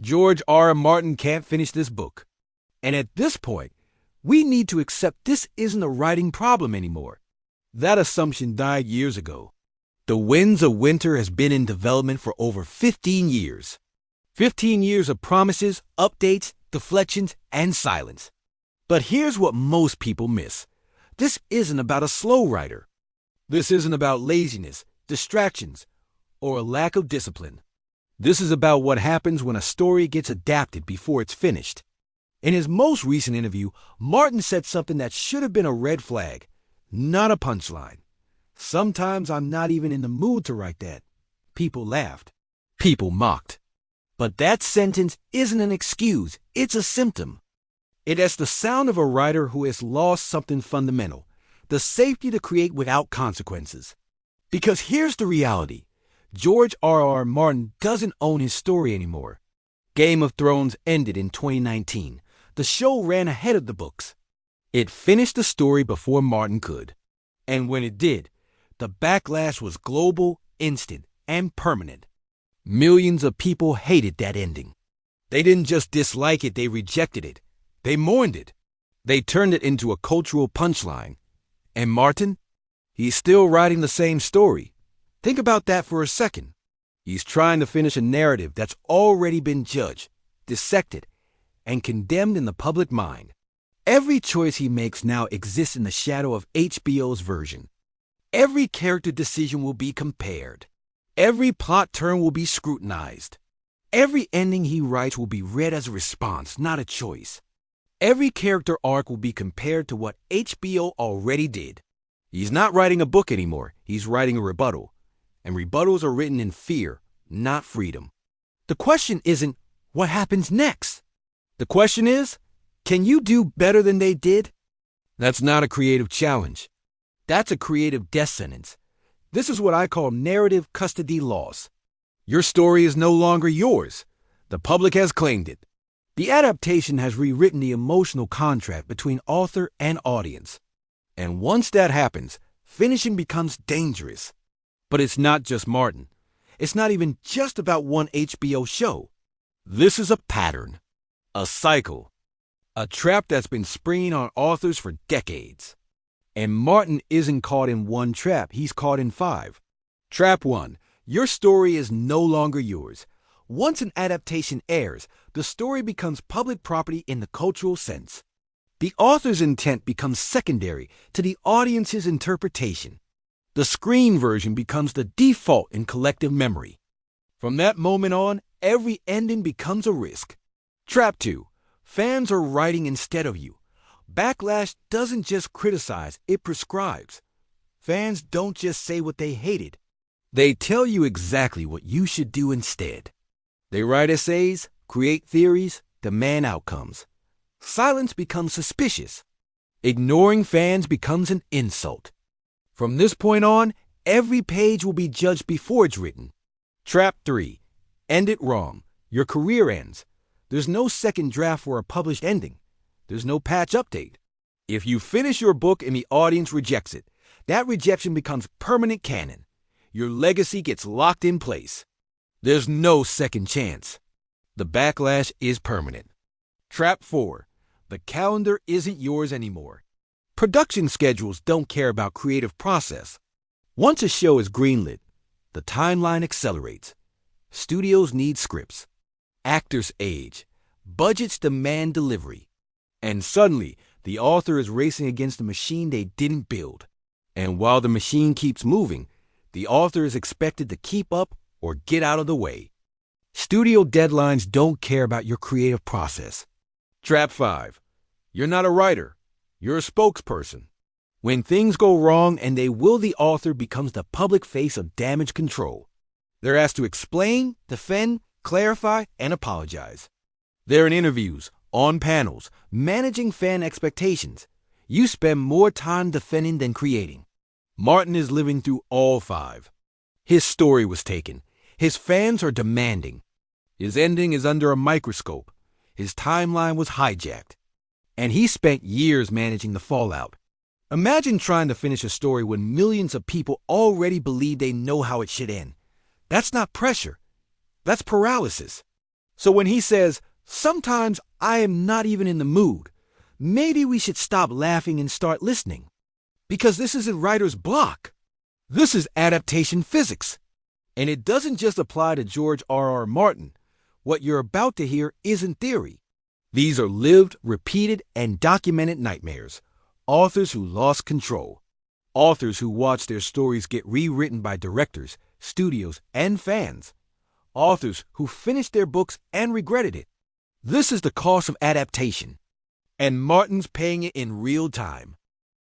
George R. Martin can't finish this book. And at this point, we need to accept this isn't a writing problem anymore. That assumption died years ago. The Winds of Winter has been in development for over 15 years. 15 years of promises, updates, deflections, and silence. But here's what most people miss. This isn't about a slow writer. This isn't about laziness, distractions, or a lack of discipline. This is about what happens when a story gets adapted before it's finished. In his most recent interview, Martin said something that should have been a red flag, not a punchline. Sometimes I'm not even in the mood to write that. People laughed. People mocked. But that sentence isn't an excuse, it's a symptom. It is the sound of a writer who has lost something fundamental, the safety to create without consequences. Because here's the reality. George R. Martin doesn't own his story anymore. Game of Thrones ended in 2019. The show ran ahead of the books. It finished the story before Martin could. And when it did, the backlash was global, instant, and permanent. Millions of people hated that ending. They didn't just dislike it, they rejected it. They mourned it. They turned it into a cultural punchline. And Martin? He's still writing the same story. Think about that for a second. He's trying to finish a narrative that's already been judged, dissected, and condemned in the public mind. Every choice he makes now exists in the shadow of HBO's version. Every character decision will be compared. Every plot turn will be scrutinized. Every ending he writes will be read as a response, not a choice. Every character arc will be compared to what HBO already did. He's not writing a book anymore. He's writing a rebuttal. And rebuttals are written in fear, not freedom. The question isn't, what happens next? The question is, can you do better than they did? That's not a creative challenge. That's a creative death sentence. This is what I call narrative custody loss. Your story is no longer yours. The public has claimed it. The adaptation has rewritten the emotional contract between author and audience. And once that happens, finishing becomes dangerous. But it's not just Martin. It's not even just about one HBO show. This is a pattern, a cycle, a trap that's been springing on authors for decades. And Martin isn't caught in one trap, he's caught in 5. Trap 1. Your story is no longer yours. Once an adaptation airs, the story becomes public property in the cultural sense. The author's intent becomes secondary to the audience's interpretation. The screen version becomes the default in collective memory. From that moment on, every ending becomes a risk. Trap 2. Fans are writing instead of you. Backlash doesn't just criticize, it prescribes. Fans don't just say what they hated. They tell you exactly what you should do instead. They write essays, create theories, demand outcomes. Silence becomes suspicious. Ignoring fans becomes an insult. From this point on, every page will be judged before it's written. Trap 3. End it wrong. Your career ends. There's no second draft for a published ending. There's no patch update. If you finish your book and the audience rejects it, that rejection becomes permanent canon. Your legacy gets locked in place. There's no second chance. The backlash is permanent. Trap 4. The calendar isn't yours anymore. Production schedules don't care about creative process. Once a show is greenlit, the timeline accelerates. Studios need scripts. Actors age. Budgets demand delivery. And suddenly, the author is racing against a machine they didn't build. And while the machine keeps moving, the author is expected to keep up or get out of the way. Studio deadlines don't care about your creative process. Trap 5. You're not a writer. You're a spokesperson. When things go wrong and they will, the author becomes the public face of damage control. They're asked to explain, defend, clarify, and apologize. They're in interviews, on panels, managing fan expectations. You spend more time defending than creating. Martin is living through all 5. His story was taken. His fans are demanding. His ending is under a microscope. His timeline was hijacked. And he spent years managing the fallout. Imagine trying to finish a story when millions of people already believe they know how it should end. That's not pressure. That's paralysis. So when he says, "Sometimes I am not even in the mood," maybe we should stop laughing and start listening. Because this isn't writer's block. This is adaptation physics. And it doesn't just apply to George R.R. Martin. What you're about to hear isn't theory. These are lived, repeated, and documented nightmares. Authors who lost control. Authors who watched their stories get rewritten by directors, studios, and fans. Authors who finished their books and regretted it. This is the cost of adaptation. And Martin's paying it in real time.